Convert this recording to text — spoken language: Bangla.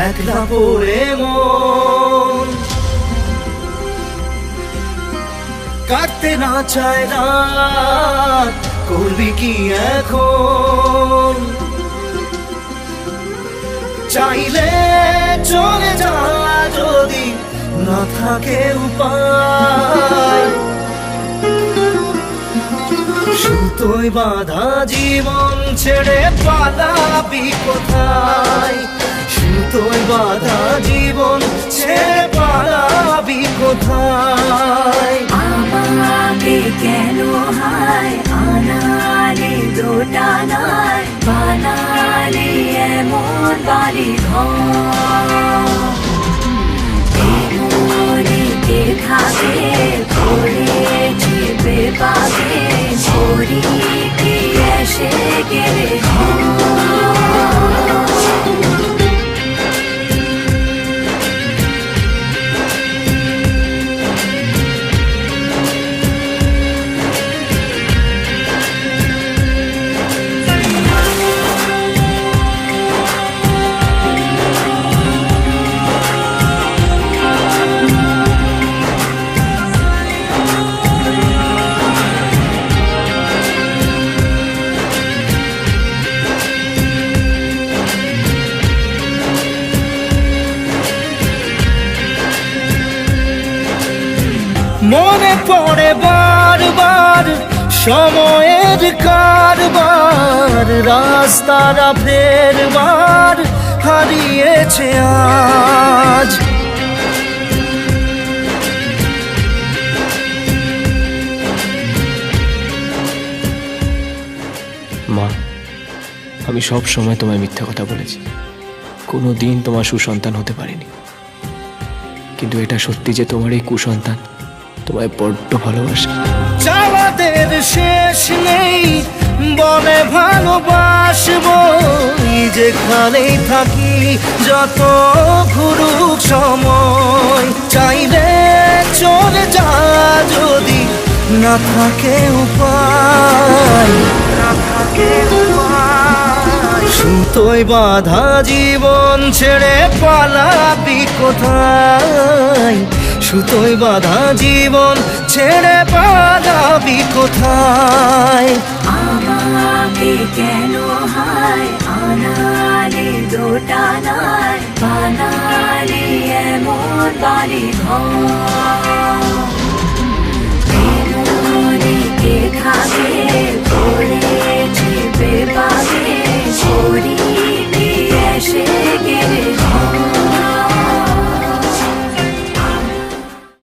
একলা পড়ে মন কাটতে না চায় রাত, করবি কি এখন? চাইলে চলে যা যদি না থাকে উপায়, সুতোয় বাঁধা জীবন ছেড়ে পালাবি কোথায়? সুতোয় বাঁধা জীবন ছেড়ে পালাবি কোথায়? আমাকে কেন হায় আনালে দোটানায়, বানালে এমন বাড়ি ঘর, কে থাকে পড়েছি বেপাকে, পড়ি কি এসে গেলে মনে পড়ে বারবার সময়ের কারবার, রাস্তারা ফেরবার হারিয়েছে আজ। মা, আমি সব সময় তোমায় মিথ্যা কথা বলেছি, কোনো দিন তোমার সুসন্তান হতে পারিনি। কিন্তু এটা সত্যি যে তোমার এই কুসন্তান তোমায় বড্ড ভালোবাসে। চাওয়াদের শেষ নেই, বলে ভালোবাসবো যেখানেই থাকি, যত ঘুরুক সময়। চাইলে চলে যা যদি না থাকে উপায়, না থাকে উপায়। সুতোয় বাঁধা জীবন ছেড়ে পালাবি কোথায়? সুতোয় বাঁধা জীবন ছেড়ে পালাবি কোথায়? আমাকে কেন হায় আনালে দোটানায়, বানালে এমন বাড়ি ঘর, কে থাকে